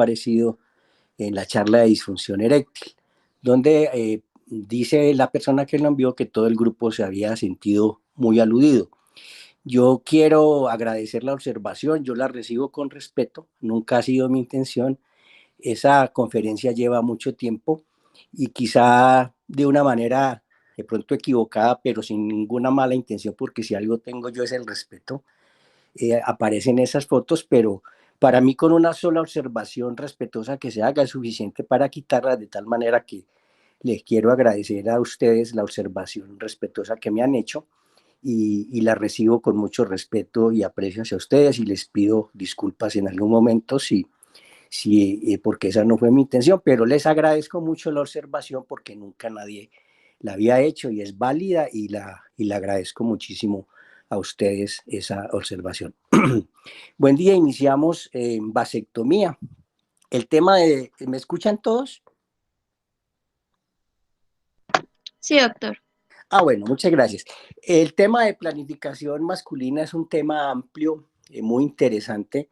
aparecido en la charla de disfunción eréctil, donde dice la persona que lo envió que todo el grupo se había sentido muy aludido. Yo quiero agradecer la observación, yo la recibo con respeto, nunca ha sido mi intención. Esa conferencia lleva mucho tiempo y quizá de una manera de pronto equivocada, pero sin ninguna mala intención, porque si algo tengo yo es el respeto. Aparecen esas fotos, pero para mí con una sola observación respetuosa que se haga es suficiente para quitarlas, de tal manera que les quiero agradecer a ustedes la observación respetuosa que me han hecho y la recibo con mucho respeto y aprecio hacia ustedes y les pido disculpas en algún momento si porque esa no fue mi intención, pero les agradezco mucho la observación porque nunca nadie la había hecho y es válida y la agradezco muchísimo a ustedes esa observación. Buen día, iniciamos en vasectomía. El tema de, ¿me escuchan todos? Sí, doctor. Bueno, muchas gracias. El tema de planificación masculina es un tema amplio, muy interesante.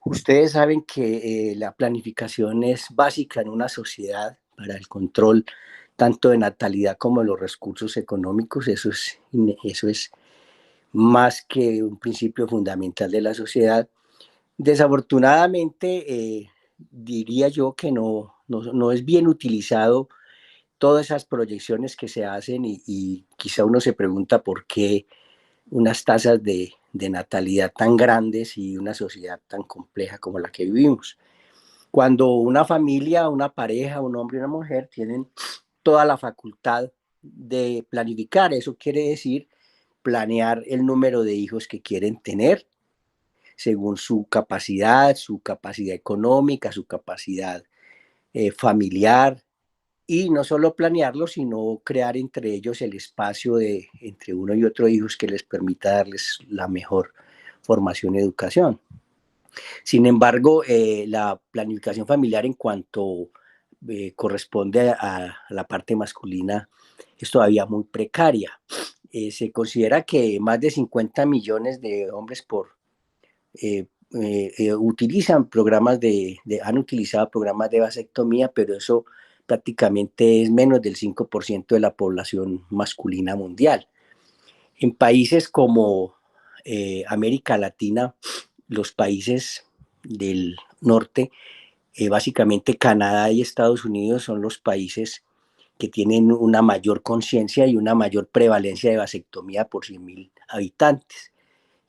Ustedes saben que la planificación es básica en una sociedad para el control tanto de natalidad como de los recursos económicos. Eso es más que un principio fundamental de la sociedad. Desafortunadamente, diría yo que no es bien utilizado todas esas proyecciones que se hacen y quizá uno se pregunta por qué unas tasas de natalidad tan grandes y una sociedad tan compleja como la que vivimos. Cuando una familia, una pareja, un hombre y una mujer tienen toda la facultad de planificar, eso quiere decir planear el número de hijos que quieren tener según su capacidad económica, su capacidad familiar, y no solo planearlo, sino crear entre ellos el espacio de entre uno y otro hijos que les permita darles la mejor formación y educación. Sin embargo, la planificación familiar en cuanto corresponde a la parte masculina es todavía muy precaria. Se considera que más de 50 millones de hombres utilizan han utilizado programas de vasectomía, pero eso prácticamente es menos del 5% de la población masculina mundial. En países como América Latina, los países del norte, básicamente Canadá y Estados Unidos son los países que tienen una mayor conciencia y una mayor prevalencia de vasectomía por 100.000 habitantes,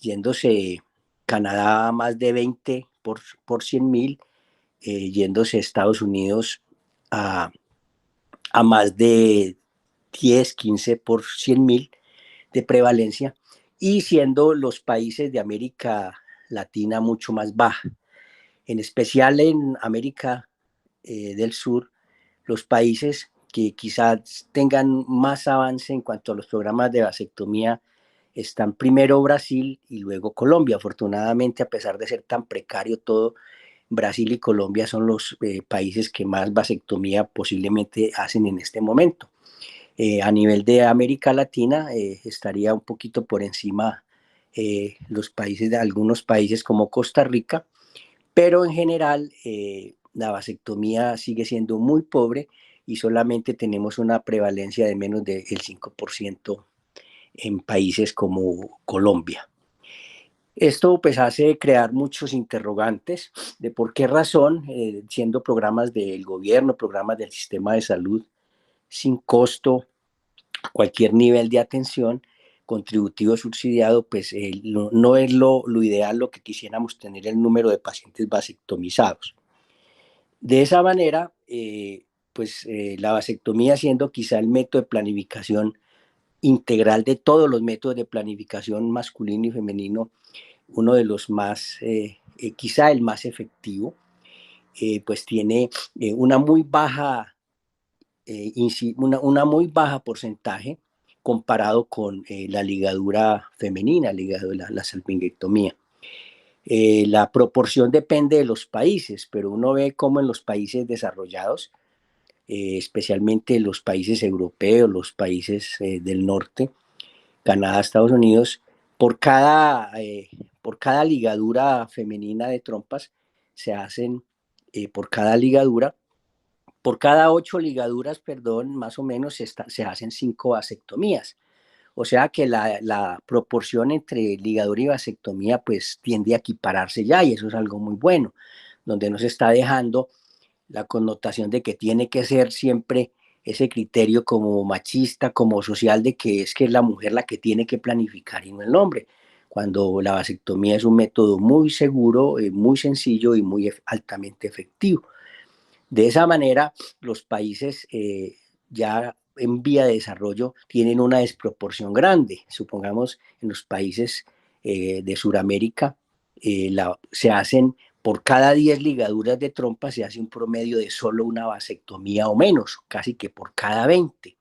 yéndose Canadá a más de 20 por 100.000, yéndose Estados Unidos a, a más de 10, 15 por 100.000 de prevalencia, y siendo los países de América Latina mucho más baja. En especial en América del Sur, los países que quizás tengan más avance en cuanto a los programas de vasectomía están primero Brasil y luego Colombia. Afortunadamente, a pesar de ser tan precario todo, Brasil y Colombia son los países que más vasectomía posiblemente hacen en este momento. A nivel de América Latina estaría un poquito por encima los países de algunos países como Costa Rica, pero en general la vasectomía sigue siendo muy pobre y solamente tenemos una prevalencia de menos del 5% en países como Colombia. Esto pues hace crear muchos interrogantes de por qué razón, siendo programas del gobierno, programas del sistema de salud, sin costo, a cualquier nivel de atención, contributivo subsidiado, pues no es lo ideal, lo que quisiéramos tener el número de pacientes vasectomizados. De esa manera, la vasectomía siendo quizá el método de planificación integral de todos los métodos de planificación masculino y femenino, uno de los más, quizá el más efectivo, pues tiene una muy baja, muy baja porcentaje comparado con la ligadura femenina, la salpingectomía. La proporción depende de los países, pero uno ve cómo en los países desarrollados, especialmente los países europeos, los países del norte, Canadá, Estados Unidos, por cada ligadura femenina de trompas se hacen por cada ligadura. Por cada 8 ligaduras, perdón, más o menos se hacen 5 vasectomías. O sea que la proporción entre ligadura y vasectomía pues tiende a equipararse ya, y eso es algo muy bueno, donde no se está dejando la connotación de que tiene que ser siempre ese criterio como machista, como social, de que es la mujer la que tiene que planificar y no el hombre, cuando la vasectomía es un método muy seguro, muy sencillo y muy altamente efectivo. De esa manera, los países ya en vía de desarrollo tienen una desproporción grande. Supongamos en los países de Sudamérica, se hacen por cada 10 ligaduras de trompa, se hace un promedio de solo una vasectomía o menos, casi que por cada 20.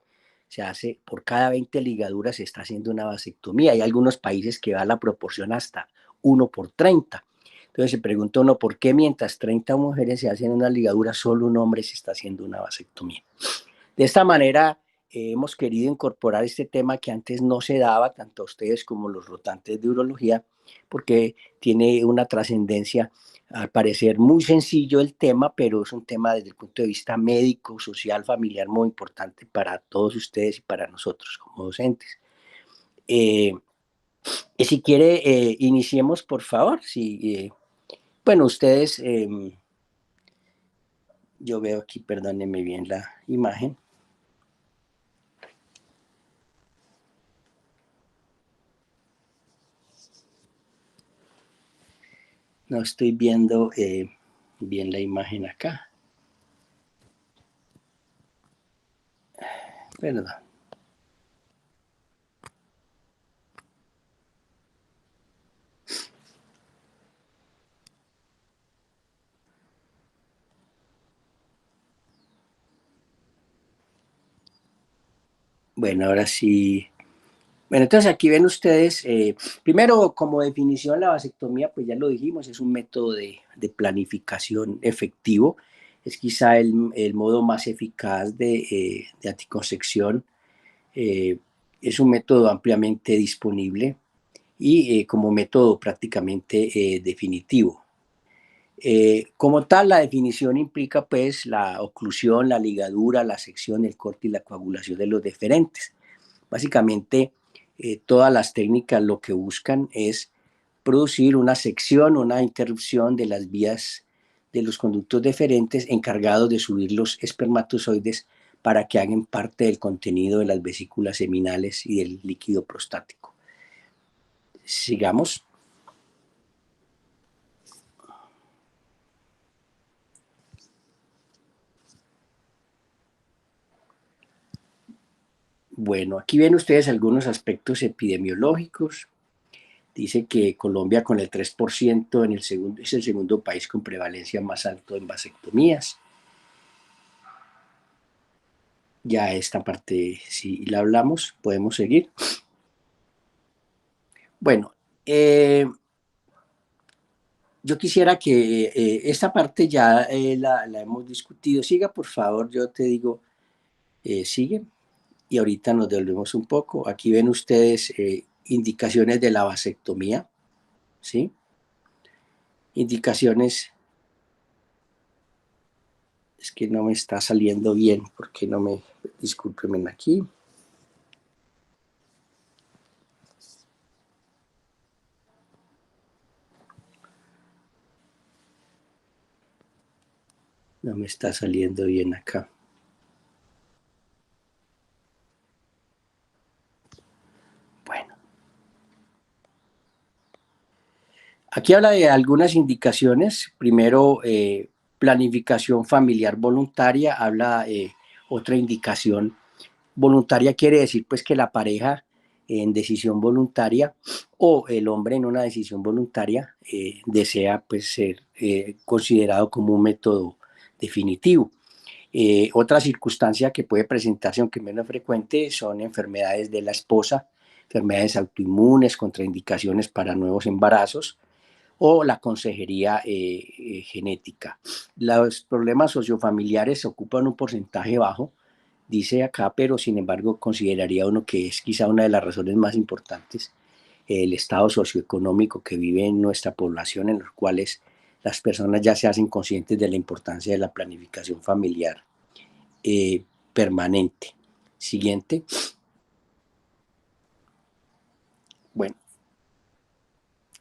Se hace por cada 20 ligaduras, se está haciendo una vasectomía. Hay algunos países que va la proporción hasta 1 por 30. Entonces se pregunta uno, ¿por qué mientras 30 mujeres se hacen una ligadura, solo un hombre se está haciendo una vasectomía? De esta manera hemos querido incorporar este tema que antes no se daba, tanto a ustedes como a los rotantes de urología, porque tiene una trascendencia, al parecer muy sencillo el tema, pero es un tema desde el punto de vista médico, social, familiar, muy importante para todos ustedes y para nosotros como docentes. Y si quiere, iniciemos, por favor. Bueno, ustedes, yo veo aquí, perdónenme bien la imagen. No estoy viendo bien la imagen acá. Perdón. Bueno, ahora sí. Bueno, entonces aquí ven ustedes, primero como definición la vasectomía, pues ya lo dijimos, es un método de planificación efectivo, es quizá el modo más eficaz de anticoncepción, es un método ampliamente disponible y como método prácticamente definitivo. Como tal, la definición implica pues la oclusión, la ligadura, la sección, el corte y la coagulación de los deferentes. Básicamente, todas las técnicas lo que buscan es producir una sección, una interrupción de las vías de los conductos deferentes encargados de subir los espermatozoides para que hagan parte del contenido de las vesículas seminales y del líquido prostático. Sigamos. Bueno, aquí ven ustedes algunos aspectos epidemiológicos. Dice que Colombia con el 3% es el segundo país con prevalencia más alto en vasectomías. Ya esta parte, si la hablamos, podemos seguir. Bueno, yo quisiera que esta parte ya la hemos discutido. Siga, por favor, yo te digo, sigue. Y ahorita nos devolvemos un poco. Aquí ven ustedes indicaciones de la vasectomía, ¿sí? Indicaciones. Es que no me está saliendo bien, porque no me, discúlpenme aquí. No me está saliendo bien acá. Bueno. Aquí habla de algunas indicaciones. Primero, planificación familiar voluntaria. Habla otra indicación. Voluntaria quiere decir pues que la pareja en decisión voluntaria o el hombre en una decisión voluntaria desea pues ser considerado como un método definitivo. Otra circunstancia que puede presentarse, aunque menos frecuente, son enfermedades de la esposa, enfermedades autoinmunes, contraindicaciones para nuevos embarazos o la consejería genética. Los problemas sociofamiliares ocupan un porcentaje bajo, dice acá, pero sin embargo consideraría uno que es quizá una de las razones más importantes, el estado socioeconómico que vive en nuestra población, en los cuales las personas ya se hacen conscientes de la importancia de la planificación familiar permanente. Siguiente. Bueno,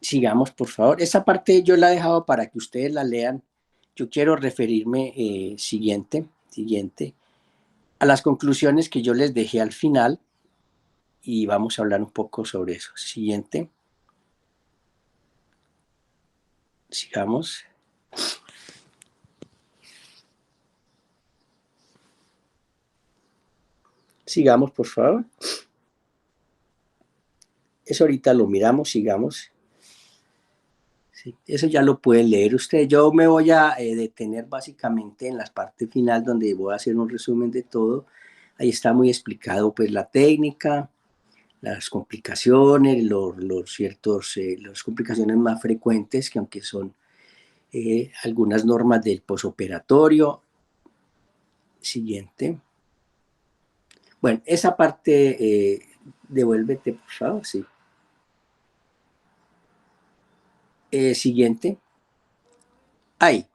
sigamos, por favor. Esa parte yo la he dejado para que ustedes la lean. Yo quiero referirme, siguiente, a las conclusiones que yo les dejé al final y vamos a hablar un poco sobre eso. Siguiente. Sigamos. Sigamos, por favor. Eso ahorita lo miramos, sigamos. Sí, eso ya lo pueden leer ustedes. Yo me voy a detener básicamente en la parte final donde voy a hacer un resumen de todo. Ahí está muy explicado pues la técnica, las complicaciones, las complicaciones más frecuentes, que aunque son algunas normas del posoperatorio. Siguiente. Bueno, esa parte, devuélvete, por favor, sí. Siguiente. Ahí.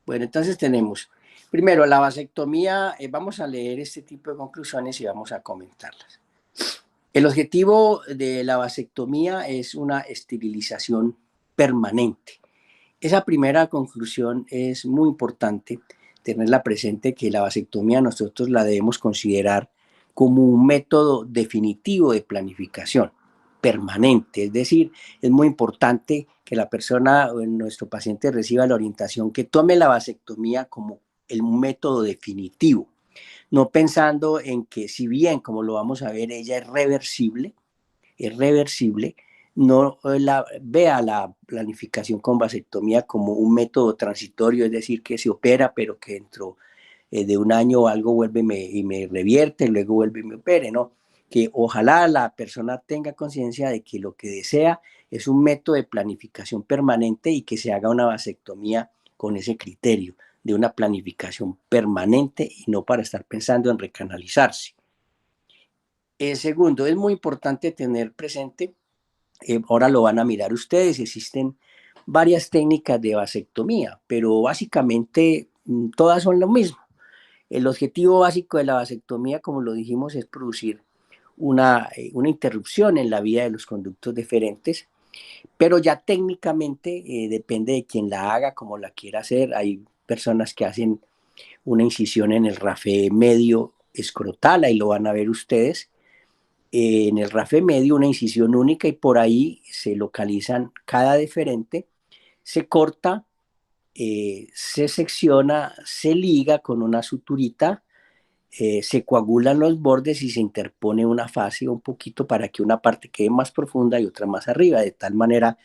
Bueno, entonces tenemos, primero, la vasectomía. Vamos a leer este tipo de conclusiones y vamos a comentarlas. El objetivo de la vasectomía es una esterilización permanente. Esa primera conclusión es muy importante, tenerla presente, que la vasectomía nosotros la debemos considerar como un método definitivo de planificación permanente. Es decir, es muy importante que la persona, nuestro paciente, reciba la orientación, que tome la vasectomía como el método definitivo, no pensando en que, si bien, como lo vamos a ver, ella es reversible, no vea la planificación con vasectomía como un método transitorio, es decir, que se opera, pero que dentro de un año o algo vuelve y me revierte, luego vuelve y me opere, ¿no? Que ojalá la persona tenga conciencia de que lo que desea es un método de planificación permanente y que se haga una vasectomía con ese criterio de una planificación permanente y no para estar pensando en recanalizarse. Segundo, es muy importante tener presente, ahora lo van a mirar ustedes, existen varias técnicas de vasectomía, pero básicamente todas son lo mismo. El objetivo básico de la vasectomía, como lo dijimos, es producir una interrupción en la vía de los conductos deferentes, pero ya técnicamente depende de quien la haga, como la quiera hacer. Hay personas que hacen una incisión en el rafe medio escrotal, ahí lo van a ver ustedes, en el rafe medio una incisión única y por ahí se localizan cada deferente, se corta, se secciona, se liga con una suturita, se coagulan los bordes y se interpone una fascia un poquito para que una parte quede más profunda y otra más arriba, de tal manera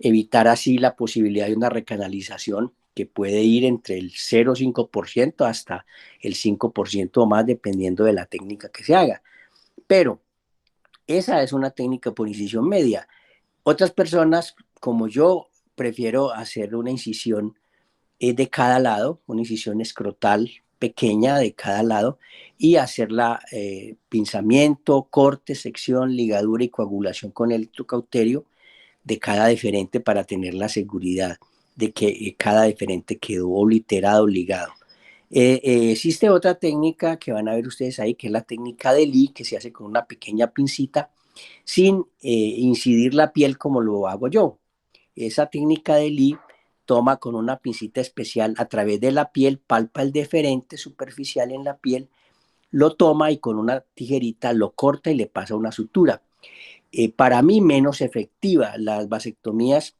evitar así la posibilidad de una recanalización que puede ir entre el 0,5% hasta el 5% o más, dependiendo de la técnica que se haga. Pero esa es una técnica por incisión media. Otras personas, como yo, prefiero hacer una incisión de cada lado, una incisión escrotal pequeña de cada lado y hacerla pinzamiento, corte, sección, ligadura y coagulación con electrocauterio de cada deferente para tener la seguridad de que cada deferente quedó obliterado, ligado. Existe otra técnica que van a ver ustedes ahí, que es la técnica de Lee, que se hace con una pequeña pincita sin incidir la piel como lo hago yo. Esa técnica de Lee toma con una pincita especial a través de la piel, palpa el deferente superficial en la piel, lo toma y con una tijerita lo corta y le pasa una sutura. Para mí menos efectiva. Las vasectomías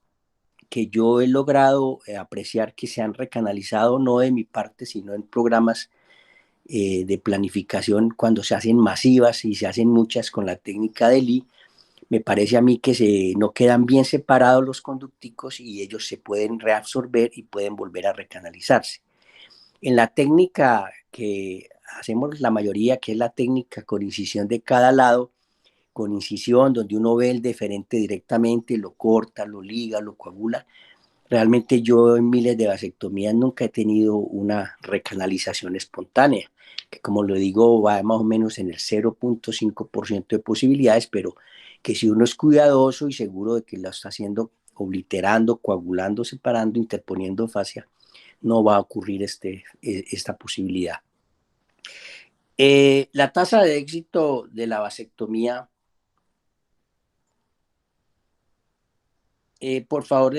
que yo he logrado apreciar que se han recanalizado, no de mi parte, sino en programas de planificación, cuando se hacen masivas y se hacen muchas con la técnica de Lee, me parece a mí que no quedan bien separados los conducticos y ellos se pueden reabsorber y pueden volver a recanalizarse. En la técnica que hacemos la mayoría, que es la técnica con incisión de cada lado, con incisión, donde uno ve el deferente directamente, lo corta, lo liga, lo coagula. Realmente yo en miles de vasectomías nunca he tenido una recanalización espontánea, que como lo digo va más o menos en el 0,5% de posibilidades, pero que si uno es cuidadoso y seguro de que lo está haciendo obliterando, coagulando, separando, interponiendo fascia, no va a ocurrir esta posibilidad. La tasa de éxito de la vasectomía, por favor,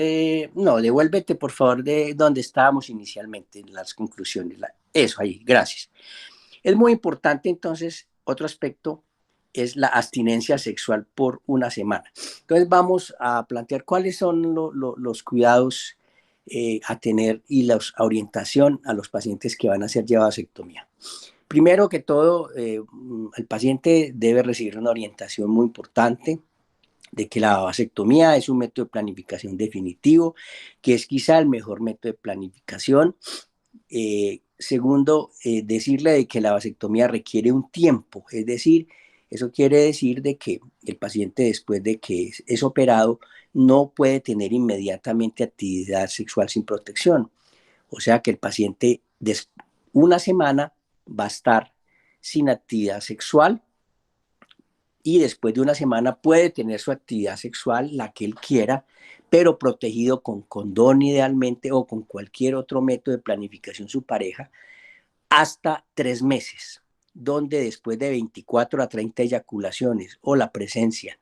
no, devuélvete por favor de donde estábamos inicialmente, en las conclusiones. Eso ahí, gracias. Es muy importante entonces, otro aspecto es la abstinencia sexual por una semana. Entonces vamos a plantear cuáles son los cuidados a tener y la orientación a los pacientes que van a ser llevados a vasectomía. Primero que todo, el paciente debe recibir una orientación muy importante de que la vasectomía es un método de planificación definitivo, que es quizá el mejor método de planificación. Segundo, decirle de que la vasectomía requiere un tiempo, es decir, eso quiere decir de que el paciente después de que es operado no puede tener inmediatamente actividad sexual sin protección. O sea que el paciente una semana va a estar sin actividad sexual y después de una semana puede tener su actividad sexual, la que él quiera, pero protegido con condón idealmente o con cualquier otro método de planificación su pareja, hasta 3 meses, donde después de 24 a 30 eyaculaciones o la presencia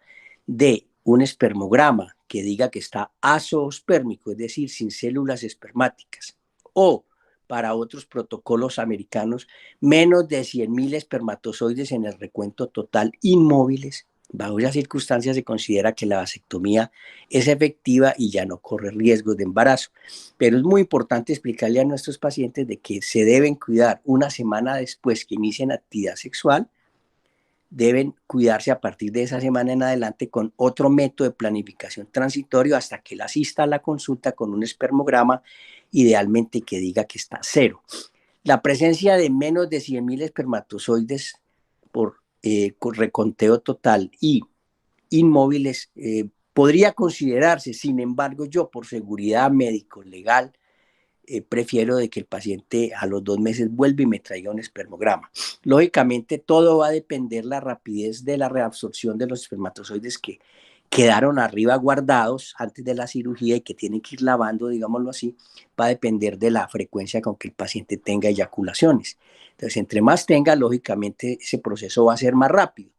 de un espermograma que diga que está azoospermico, es decir, sin células espermáticas, o para otros protocolos americanos, menos de 100.000 espermatozoides en el recuento total inmóviles. Bajo esas circunstancias se considera que la vasectomía es efectiva y ya no corre riesgos de embarazo. Pero es muy importante explicarle a nuestros pacientes de que se deben cuidar una semana después que inicien actividad sexual, deben cuidarse a partir de esa semana en adelante con otro método de planificación transitorio hasta que la asista a la consulta con un espermograma, idealmente que diga que está cero. La presencia de menos de 100.000 espermatozoides por reconteo total y inmóviles podría considerarse, sin embargo, yo por seguridad médico-legal prefiero de que el paciente a los 2 meses vuelva y me traiga un espermograma. Lógicamente, todo va a depender la rapidez de la reabsorción de los espermatozoides que quedaron arriba guardados antes de la cirugía y que tienen que ir lavando, digámoslo así, va a depender de la frecuencia con que el paciente tenga eyaculaciones. Entonces, entre más tenga, lógicamente, ese proceso va a ser más rápido.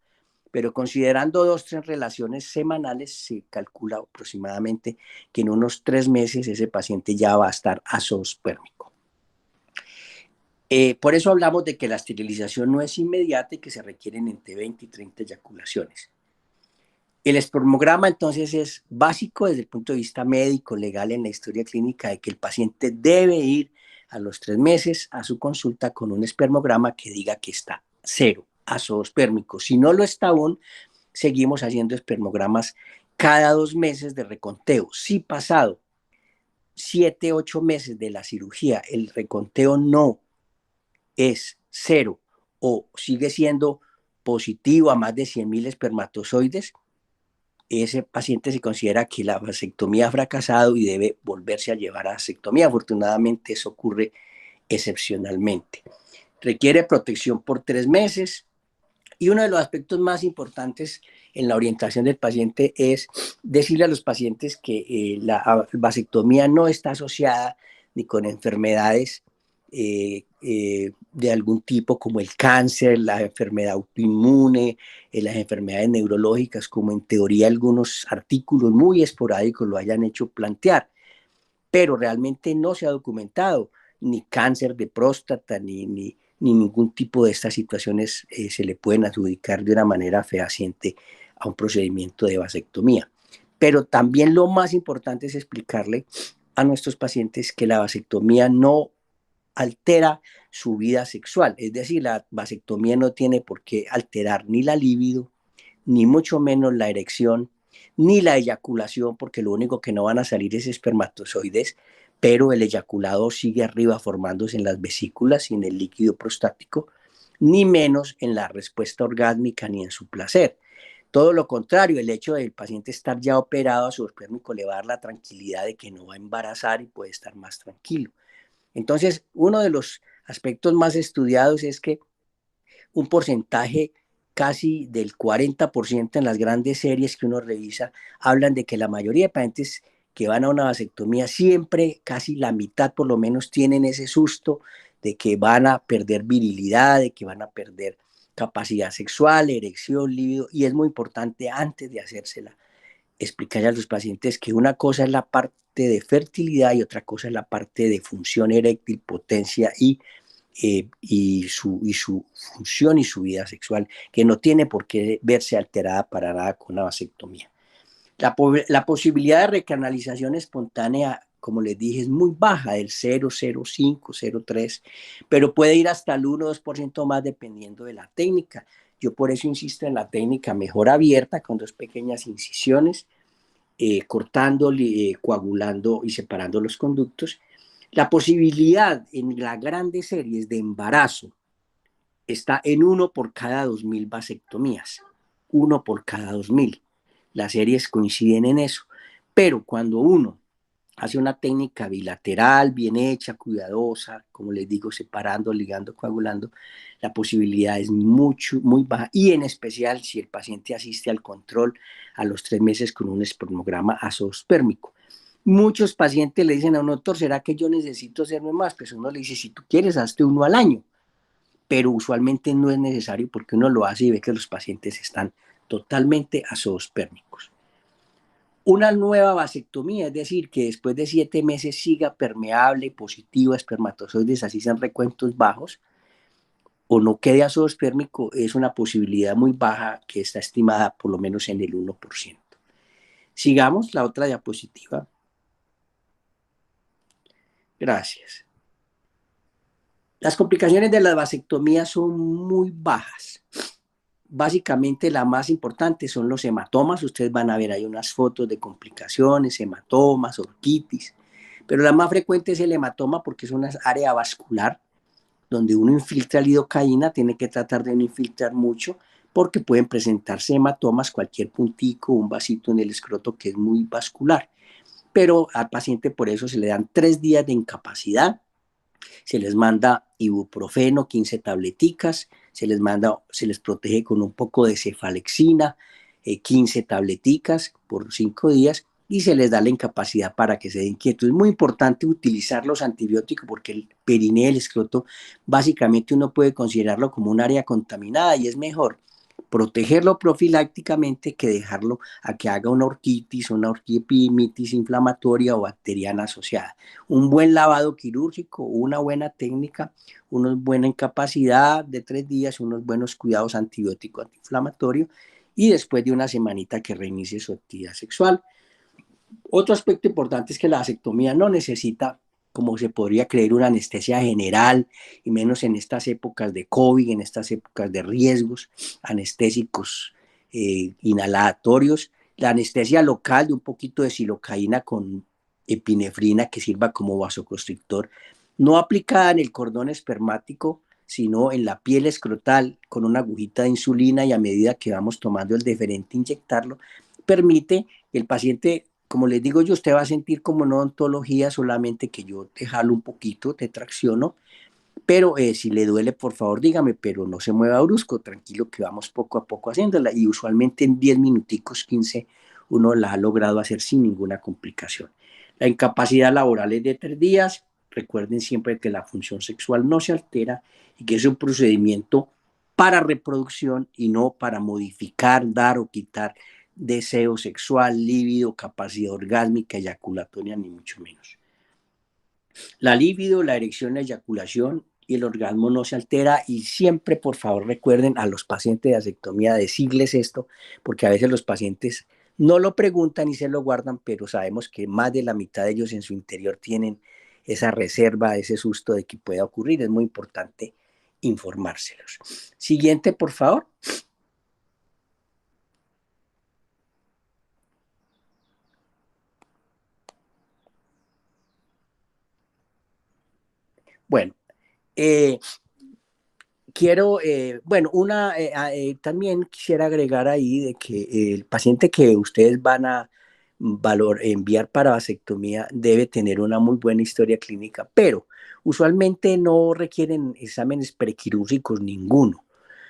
Pero considerando 2, 3 relaciones semanales, se calcula aproximadamente que en unos 3 meses ese paciente ya va a estar azoospermico. Por eso hablamos de que la esterilización no es inmediata y que se requieren entre 20 y 30 eyaculaciones. El espermograma entonces es básico desde el punto de vista médico, legal en la historia clínica, de que el paciente debe ir a los 3 meses a su consulta con un espermograma que diga que está cero, azoospermico. Si no lo está aún, seguimos haciendo espermogramas cada 2 meses de reconteo. Si pasado 7, 8 meses de la cirugía el reconteo no es cero o sigue siendo positivo a más de 100.000 espermatozoides, ese paciente se considera que la vasectomía ha fracasado y debe volverse a llevar a vasectomía. Afortunadamente eso ocurre excepcionalmente. Requiere protección por 3 meses y uno de los aspectos más importantes en la orientación del paciente es decirle a los pacientes que la vasectomía no está asociada ni con enfermedades de algún tipo como el cáncer, la enfermedad autoinmune, las enfermedades neurológicas, como en teoría algunos artículos muy esporádicos lo hayan hecho plantear, pero realmente no se ha documentado ni cáncer de próstata ni ningún tipo de estas situaciones se le pueden adjudicar de una manera fehaciente a un procedimiento de vasectomía. Pero también lo más importante es explicarle a nuestros pacientes que la vasectomía no altera su vida sexual, es decir, la vasectomía no tiene por qué alterar ni la libido, ni mucho menos la erección, ni la eyaculación, porque lo único que no van a salir es espermatozoides, pero el eyaculado sigue arriba formándose en las vesículas y en el líquido prostático, ni menos en la respuesta orgásmica ni en su placer. Todo lo contrario, el hecho del paciente estar ya operado a su espermico le va a dar la tranquilidad de que no va a embarazar y puede estar más tranquilo. Entonces, uno de los aspectos más estudiados es que un porcentaje casi del 40% en las grandes series que uno revisa hablan de que la mayoría de pacientes que van a una vasectomía, siempre, casi la mitad por lo menos, tienen ese susto de que van a perder virilidad, de que van a perder capacidad sexual, erección, libido, y es muy importante antes de hacérsela explicarle a los pacientes que una cosa es la parte de fertilidad y otra cosa es la parte de función eréctil, potencia y su función y su vida sexual, que no tiene por qué verse alterada para nada con una vasectomía. La posibilidad de recanalización espontánea, como les dije, es muy baja, del 0,05, 0,3, pero puede ir hasta el 1 o 2% más dependiendo de la técnica. Yo por eso insisto en la técnica mejor abierta, con dos pequeñas incisiones, cortando, coagulando y separando los conductos. La posibilidad en las grandes series de embarazo está en 1 por cada 2.000 vasectomías. 1 por cada 2.000. Las series coinciden en eso. Pero cuando uno hace una técnica bilateral, bien hecha, cuidadosa, como les digo, separando, ligando, coagulando, la posibilidad es muy baja, y en especial si el paciente asiste al control a los 3 meses con un espermograma azoospermico. Muchos pacientes le dicen a un doctor, ¿será que yo necesito hacerme más? Pues uno le dice, si tú quieres, hazte uno al año, pero usualmente no es necesario porque uno lo hace y ve que los pacientes están totalmente azoospermicos. Una nueva vasectomía, es decir, que después de 7 meses siga permeable, positivo a espermatozoides, así sean recuentos bajos, o no quede azoospermico, es una posibilidad muy baja que está estimada por lo menos en el 1%. Sigamos la otra diapositiva. Gracias. Las complicaciones de la vasectomía son muy bajas. Básicamente la más importante son los hematomas. Ustedes van a ver ahí unas fotos de complicaciones, hematomas, orquitis, pero la más frecuente es el hematoma porque es una área vascular donde uno infiltra lidocaína, tiene que tratar de no infiltrar mucho porque pueden presentarse hematomas, cualquier puntico, un vasito en el escroto que es muy vascular, pero al paciente por eso se le dan 3 días de incapacidad, se les manda ibuprofeno, 15 tableticas, se les protege con un poco de cefalexina, 15 tableticas por 5 días, y se les da la incapacidad para que se den quietos. Es muy importante utilizar los antibióticos porque el perineo, el escroto, básicamente uno puede considerarlo como un área contaminada y es mejor protegerlo profilácticamente que dejarlo a que haga una orquitis, una orquiepidimitis inflamatoria o bacteriana asociada. Un buen lavado quirúrgico, una buena técnica, una buena incapacidad de 3 días, unos buenos cuidados antibiótico antiinflamatorio y después de una semanita que reinicie su actividad sexual. Otro aspecto importante es que la vasectomía no necesita, como se podría creer, una anestesia general, y menos en estas épocas de COVID, en estas épocas de riesgos anestésicos inhalatorios. La anestesia local de un poquito de silocaína con epinefrina que sirva como vasoconstrictor, no aplicada en el cordón espermático, sino en la piel escrotal con una agujita de insulina, y a medida que vamos tomando el deferente inyectarlo, permite que el paciente, como les digo yo, usted va a sentir como una odontología, solamente que yo te jalo un poquito, te tracciono, pero si le duele, por favor, dígame, pero no se mueva brusco, tranquilo que vamos poco a poco haciéndola, y usualmente en 10 minuticos, 15, uno la ha logrado hacer sin ninguna complicación. La incapacidad laboral es de 3 días, recuerden siempre que la función sexual no se altera y que es un procedimiento para reproducción y no para modificar, dar o quitar deseo sexual, líbido, capacidad orgásmica, eyaculatoria, ni mucho menos. La libido, la erección, la eyaculación y el orgasmo no se altera, y siempre, por favor, recuerden a los pacientes de vasectomía decirles esto, porque a veces los pacientes no lo preguntan y se lo guardan, pero sabemos que más de la mitad de ellos en su interior tienen esa reserva, ese susto de que pueda ocurrir. Es muy importante informárselos. Siguiente, por favor. Bueno, eh, quiero, bueno, también quisiera agregar ahí de que el paciente que ustedes van a enviar para vasectomía debe tener una muy buena historia clínica, pero usualmente no requieren exámenes prequirúrgicos ninguno.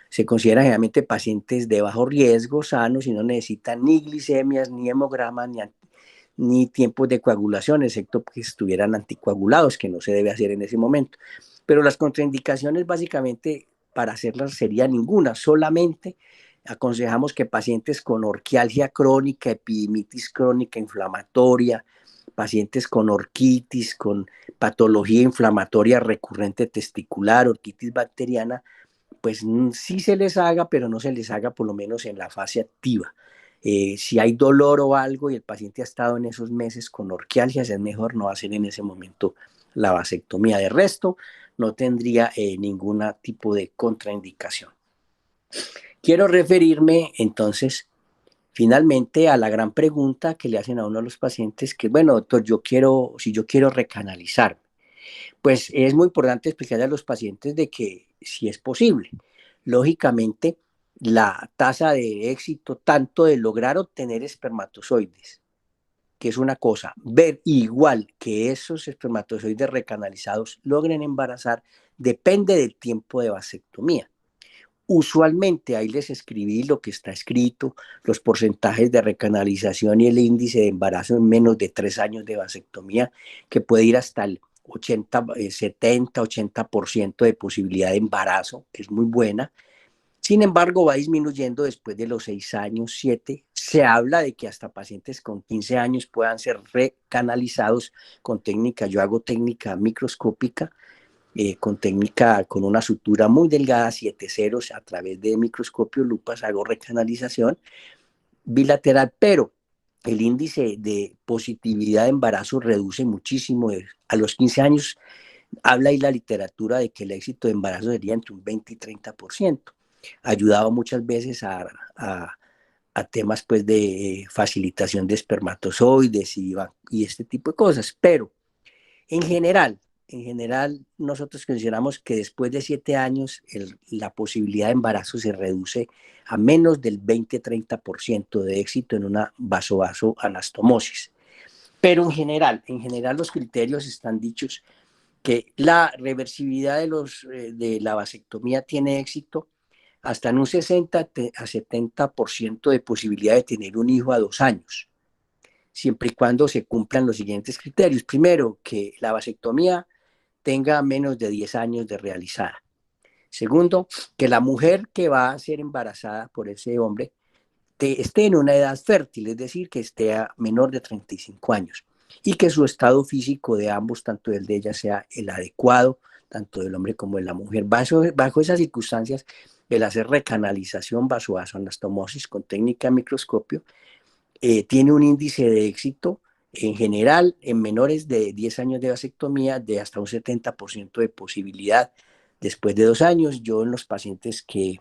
Se consideran generalmente pacientes de bajo riesgo, sanos, y no necesitan ni glicemias, ni hemogramas, ni tiempos de coagulación, excepto que estuvieran anticoagulados, que no se debe hacer en ese momento. Pero las contraindicaciones básicamente para hacerlas sería ninguna, solamente aconsejamos que pacientes con orquialgia crónica, epidimitis crónica inflamatoria, pacientes con orquitis, con patología inflamatoria recurrente testicular, orquitis bacteriana, pues sí se les haga, pero no se les haga por lo menos en la fase activa. Si hay dolor o algo y el paciente ha estado en esos meses con orquialgias, es mejor no hacer en ese momento la vasectomía. De resto, no tendría ningún tipo de contraindicación. Quiero referirme entonces finalmente a la gran pregunta que le hacen a uno de los pacientes, que bueno, doctor, si yo quiero recanalizar, pues es muy importante explicarle a los pacientes de que si es posible. Lógicamente, la tasa de éxito tanto de lograr obtener espermatozoides, que es una cosa, ver igual que esos espermatozoides recanalizados logren embarazar, depende del tiempo de vasectomía. Usualmente ahí les escribí lo que está escrito, los porcentajes de recanalización y el índice de embarazo en menos de 3 años de vasectomía, que puede ir hasta el 80, 70, 80% de posibilidad de embarazo, que es muy buena. Sin embargo, va disminuyendo después de los 6 años, 7. Se habla de que hasta pacientes con 15 años puedan ser recanalizados con técnica, yo hago técnica microscópica, con técnica, con una sutura muy delgada, 7 ceros, a través de microscopio, lupas, hago recanalización bilateral, pero el índice de positividad de embarazo reduce muchísimo. A los 15 años habla ahí la literatura de que el éxito de embarazo sería entre un 20 y 30%. Ayudado muchas veces a temas pues de facilitación de espermatozoides y este tipo de cosas, pero en general, nosotros consideramos que después de 7 años la posibilidad de embarazo se reduce a menos del 20-30% de éxito en una vaso-anastomosis. Pero en general los criterios están dichos que la reversibilidad de la vasectomía tiene éxito hasta en un 60 a 70% de posibilidad de tener un hijo a 2 años, siempre y cuando se cumplan los siguientes criterios. Primero, que la vasectomía tenga menos de 10 años de realizada. Segundo, que la mujer que va a ser embarazada por ese hombre esté en una edad fértil, es decir, que esté a menor de 35 años y que su estado físico de ambos, tanto el de ella, sea el adecuado, tanto del hombre como de la mujer. Bajo esas circunstancias, el hacer recanalización vasoanastomosis con técnica de microscopio tiene un índice de éxito en general en menores de 10 años de vasectomía de hasta un 70% de posibilidad después de 2 años. Yo en los pacientes que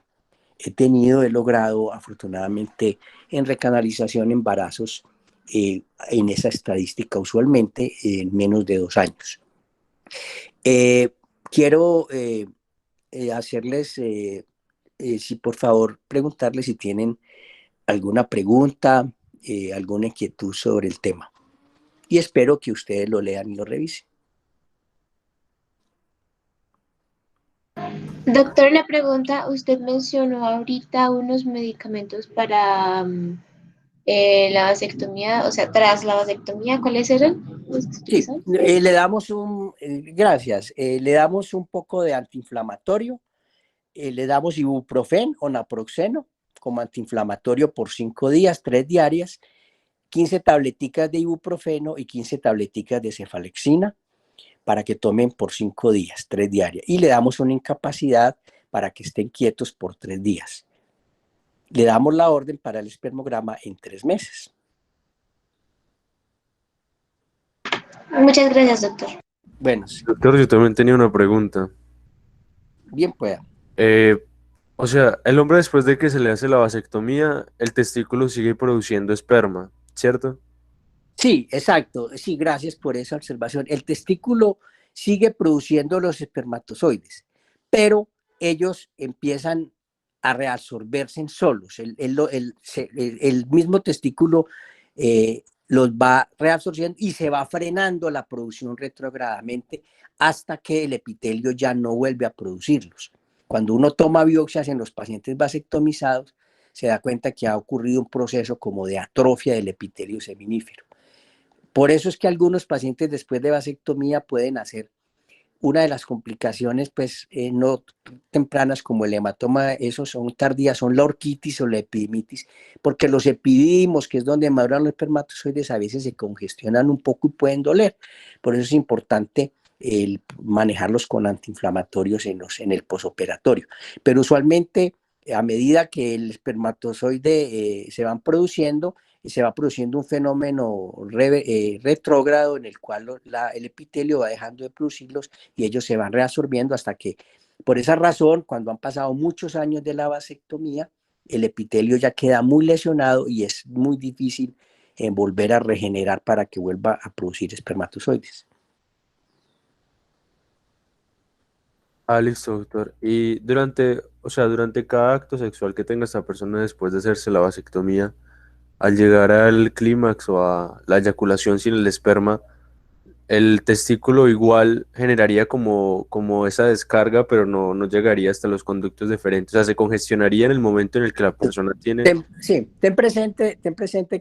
he logrado afortunadamente en recanalización embarazos en esa estadística usualmente en menos de 2 años. Quiero hacerles, si por favor, preguntarles si tienen alguna pregunta, alguna inquietud sobre el tema. Y espero que ustedes lo lean y lo revisen. Doctor, la pregunta, usted mencionó ahorita unos medicamentos para la vasectomía, o sea, tras la vasectomía, ¿cuáles eran los que se Sí, utilizan? le damos gracias, le damos un poco de antiinflamatorio, le damos ibuprofen o naproxeno como antiinflamatorio por 5 días, 3 diarias, 15 tableticas de ibuprofeno y 15 tableticas de cefalexina para que tomen por 5 días, 3 diarias. Y le damos una incapacidad para que estén quietos por 3 días. Le damos la orden para el espermograma en 3 meses. Muchas gracias, doctor. Bueno, sí. Doctor, yo también tenía una pregunta. Bien pueda. Eh, o sea, el hombre después de que se le hace la vasectomía, el testículo sigue produciendo esperma, ¿cierto? Sí, exacto. Sí, gracias por esa observación. El testículo sigue produciendo los espermatozoides, pero ellos empiezan a reabsorberse en solos. El mismo testículo los va reabsorbiendo y se va frenando la producción retrogradamente hasta que el epitelio ya no vuelve a producirlos. Cuando uno toma biopsias en los pacientes vasectomizados, se da cuenta que ha ocurrido un proceso como de atrofia del epitelio seminífero. Por eso es que algunos pacientes después de vasectomía pueden hacer una de las complicaciones, pues, no tempranas como el hematoma, esos son tardías, son la orquitis o la epidimitis, porque los epidimos, que es donde maduran los espermatozoides, a veces se congestionan un poco y pueden doler. Por eso es importante manejarlos con antiinflamatorios en el posoperatorio. Pero usualmente, a medida que el espermatozoide se van produciendo, se va produciendo un fenómeno retrógrado en el cual el epitelio va dejando de producirlos y ellos se van reabsorbiendo hasta que, por esa razón, cuando han pasado muchos años de la vasectomía, el epitelio ya queda muy lesionado y es muy difícil volver a regenerar para que vuelva a producir espermatozoides. Listo, doctor. Y durante cada acto sexual que tenga esta persona después de hacerse la vasectomía, al llegar al clímax o a la eyaculación sin el esperma, el testículo igual generaría como esa descarga, pero no llegaría hasta los conductos deferentes. O sea, se congestionaría en el momento en el que la persona tiene... Sí, ten presente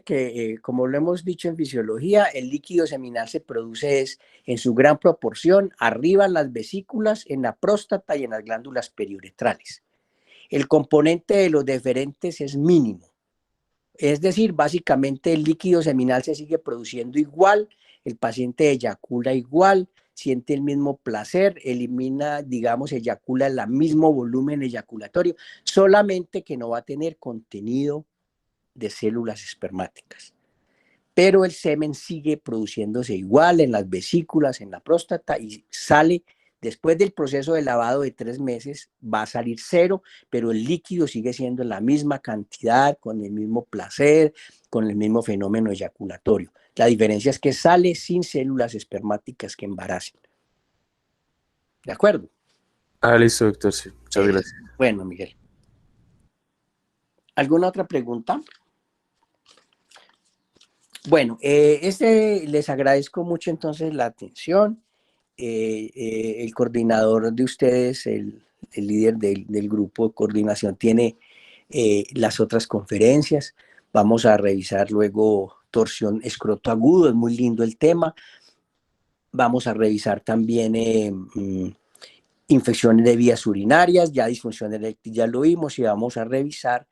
que, como lo hemos dicho en fisiología, el líquido seminal se produce en su gran proporción arriba en las vesículas, en la próstata y en las glándulas periuretrales. El componente de los deferentes es mínimo. Es decir, básicamente el líquido seminal se sigue produciendo igual, el paciente eyacula igual, siente el mismo placer, elimina, digamos, eyacula el mismo volumen eyaculatorio, solamente que no va a tener contenido de células espermáticas. Pero el semen sigue produciéndose igual en las vesículas, en la próstata y sale. Después del proceso de lavado de 3 meses va a salir cero, pero el líquido sigue siendo la misma cantidad, con el mismo placer, con el mismo fenómeno eyaculatorio. La diferencia es que sale sin células espermáticas que embaracen. ¿De acuerdo? Listo, doctor, sí. Muchas gracias. Bueno, Miguel. ¿Alguna otra pregunta? Bueno, les agradezco mucho entonces la atención. El coordinador de ustedes, el líder del grupo de coordinación, tiene las otras conferencias. Vamos a revisar luego torsión escroto agudo, es muy lindo el tema. Vamos a revisar también infecciones de vías urinarias, ya disfunción eréctil ya lo vimos, y vamos a revisar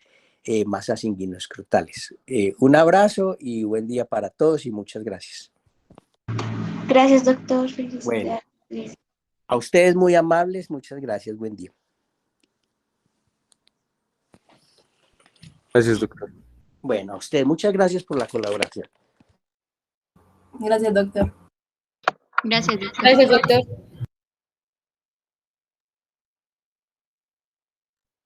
masas inguinoescrotales. Un abrazo y buen día para todos y muchas gracias. Gracias, doctor. Felicidades. Bueno, a ustedes muy amables, muchas gracias, buen día. Gracias, doctor. Bueno, a ustedes muchas gracias por la colaboración. Gracias, doctor. Gracias, doctor. Gracias, doctor.